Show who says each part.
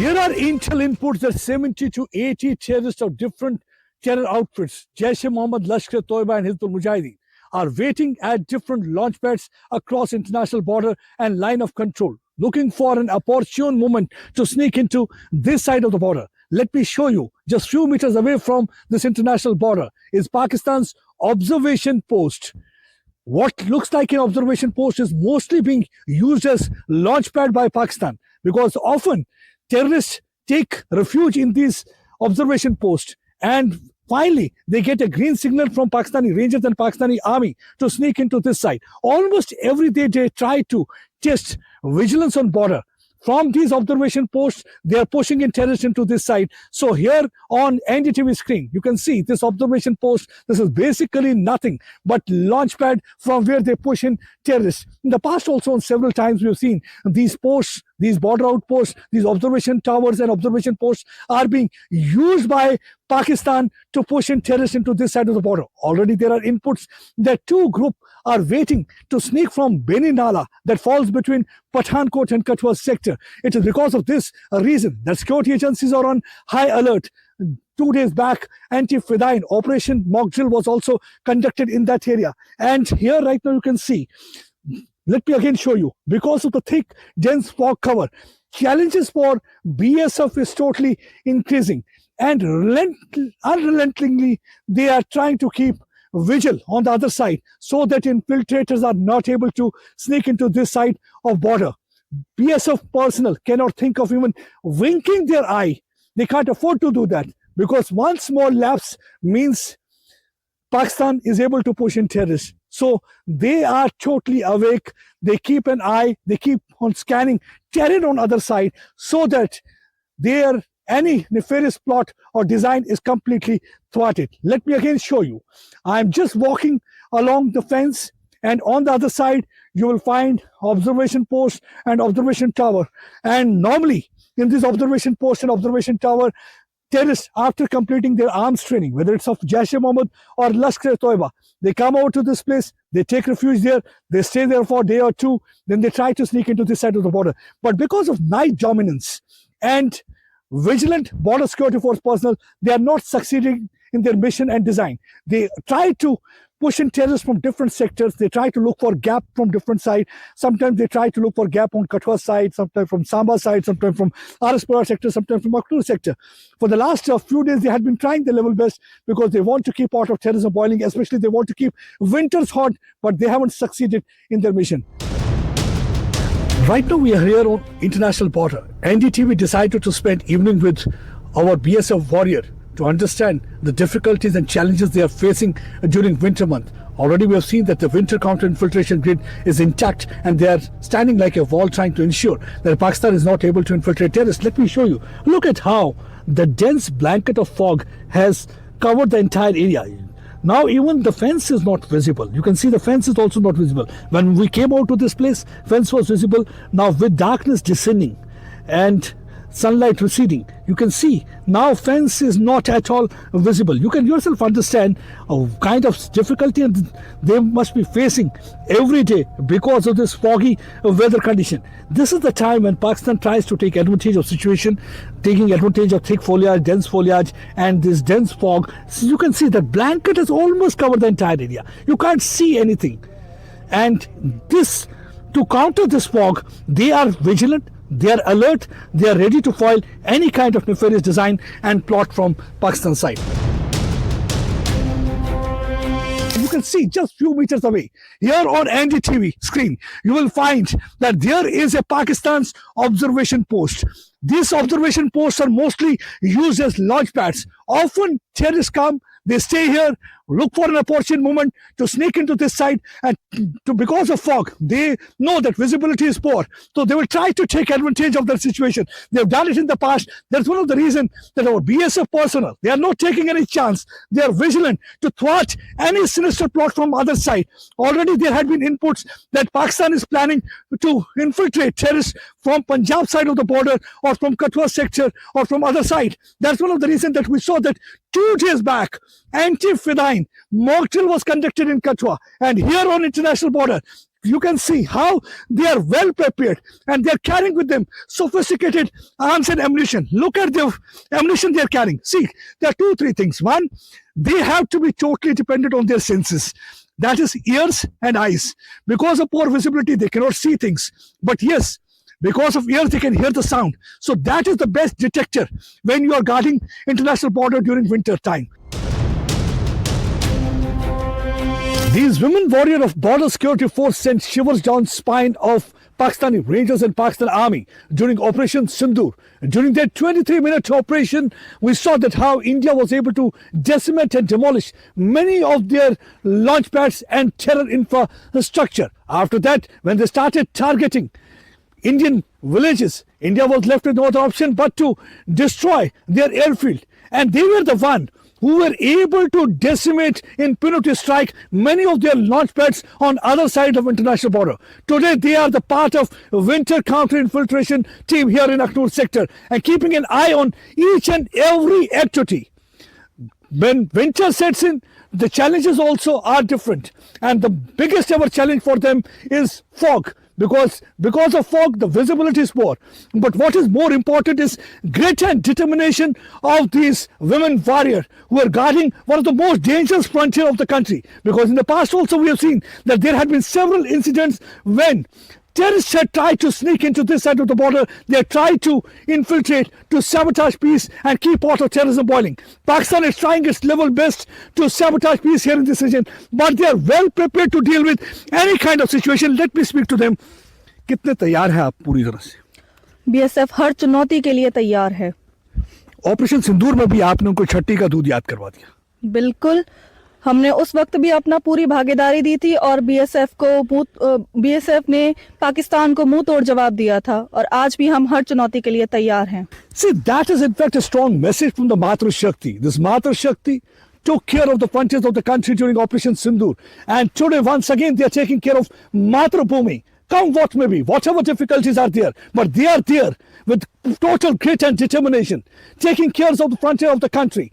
Speaker 1: Here are intel inputs that 70 to 80 terrorists of different terror outfits, Jaish-e-Mohammed, Lashkar-e-Taiba and Hizbul Mujahideen, are waiting at different launchpads across international border and line of control, looking for an opportune moment to sneak into this side of the border. Let me show you, just few meters away from this international border is Pakistan's observation post. What looks like an observation post is mostly being used as launchpad by Pakistan, because often terrorists take refuge in these observation posts, and finally they get a green signal from Pakistani rangers and Pakistani army to sneak into this side. Almost every day they try to test vigilance on border. From these observation posts, they are pushing in terrorists into this side. So here on NDTV screen, you can see this observation post. This is basically nothing but launchpad from where they push in terrorists. In the past also, on several times we have seen these posts, these border outposts, these observation towers and observation posts are being used by Pakistan to push in terrorists into this side of the border. Already there are inputs that two groups are waiting to sneak from Beni Nala that falls between Pathankot and Kathua sector. It is because of this reason that security agencies are on high alert. 2 days back, anti-Fidayeen Operation Mock Drill was also conducted in that area. And here right now you can see, let me again show you, because of the thick, dense fog cover, challenges for BSF is totally increasing. And unrelentingly, they are trying to keep vigil on the other side so that infiltrators are not able to sneak into this side of border. BSF personnel cannot think of even winking their eye. They can't afford to do that, because one small lapse means Pakistan is able to push in terrorists. So they are totally awake. They keep an eye. They keep on scanning terror on other side so that their any nefarious plot or design is completely thwarted. Let me again show you. I'm just walking along the fence, and on the other side you will find observation post and observation tower. And normally in this observation post and observation tower, terrorists, after completing their arms training, whether it's of Jaish-e-Mohammed or Lashkar-e-Taiba, they come over to this place, they take refuge there, they stay there for a day or two, then they try to sneak into this side of the border. But because of night dominance and vigilant border security force personnel, they are not succeeding in their mission and design. They try to push in terrorists from different sectors. They try to look for gap from different sides. Sometimes they try to look for gap on Kathua side, sometimes from Samba side, sometimes from Araspura sector, sometimes from Akhnoor sector. For the last few days, they had been trying their level best, because they want to keep out of terrorism boiling, especially they want to keep winters hot, but they haven't succeeded in their mission. Right now we are here on international border. NDTV decided to spend evening with our BSF warrior to understand the difficulties and challenges they are facing during winter month. Already we have seen that the winter counter-infiltration grid is intact, and they are standing like a wall trying to ensure that Pakistan is not able to infiltrate terrorists. Let me show you. Look at how the dense blanket of fog has covered the entire area. Now even the fence is not visible. You can see the fence is also not visible. When we came out to this place, fence was visible. Now with darkness descending and sunlight receding, you can see now fence is not at all visible. You can yourself understand a kind of difficulty and they must be facing every day because of this foggy weather condition. This is the time when Pakistan tries to take advantage of situation, taking advantage of thick foliage, dense foliage and this dense fog. So you can see that blanket has almost covered the entire area. You can't see anything. And this, to counter this fog, they are vigilant, they are alert, they are ready to foil any kind of nefarious design and plot from Pakistan side. You can see just few meters away, here on NDTV screen, you will find that there is a Pakistan's observation post. These observation posts are mostly used as launch pads. Often terrorists come, they stay here, look for an opportune moment to sneak into this side, and because of fog, they know that visibility is poor. So they will try to take advantage of that situation. They've done it in the past. That's one of the reasons that our BSF personnel, they are not taking any chance. They are vigilant to thwart any sinister plot from other side. Already there had been inputs that Pakistan is planning to infiltrate terrorists from Punjab side of the border, or from Kathua sector, or from other side. That's one of the reasons that we saw that 2 days back, anti-Fidayeen mock drill was conducted in Kathua, and here on international border, you can see how they are well prepared and they are carrying with them sophisticated arms and ammunition. Look at the ammunition they are carrying. See, there are two, three things. One, they have to be totally dependent on their senses. That is ears and eyes. Because of poor visibility, they cannot see things. But yes, because of ears, they can hear the sound. So that is the best detector when you are guarding international border during winter time. These women warriors of border security force sent shivers down spine of Pakistani Rangers and Pakistan Army during Operation Sindoor. During that 23-minute operation, we saw that how India was able to decimate and demolish many of their launch pads and terror infrastructure. After that, when they started targeting Indian villages, India was left with no other option but to destroy their airfield. And they were the one who were able to decimate in punitive strike many of their launch pads on other side of international border. Today they are the part of winter counter-infiltration team here in Akhnur sector and keeping an eye on each and every activity. When winter sets in, the challenges also are different, and the biggest ever challenge for them is fog. Because of fog, the visibility is poor. But what is more important is grit and determination of these women warriors who are guarding one of the most dangerous frontier of the country. Because in the past also we have seen that there had been several incidents when terrorists had tried to sneak into this side of the border. They had tried to infiltrate, to sabotage peace and keep auto terrorism boiling. Pakistan is trying its level best to sabotage peace here in this region, but they are well prepared to deal with any kind of situation. Let me speak to them. कितने तैयार हैं आप पूरी तरह से?
Speaker 2: BSF हर चुनौती के लिए तैयार है.
Speaker 1: ऑपरेशन सिंदूर में भी आपने उनको छठी का दूध याद करवा दिया.
Speaker 2: बिल्कुल, हमने उस वक्त भी अपना पूरी भागीदारी दी थी और बीएसएफ ने पाकिस्तान को मुंह तोड़ जवाब दिया था और आज भी हम हर चुनौती के लिए तैयार हैं.
Speaker 1: See, that is in fact a strong message from the Matra Shakti. This Matra Shakti took care of the frontiers of the country during Operation Sindoor, and today once again they are taking care of Matra Bhumi. Come what may be, whatever difficulties are there, but they are there with total grit and determination, taking care of the frontier of the country.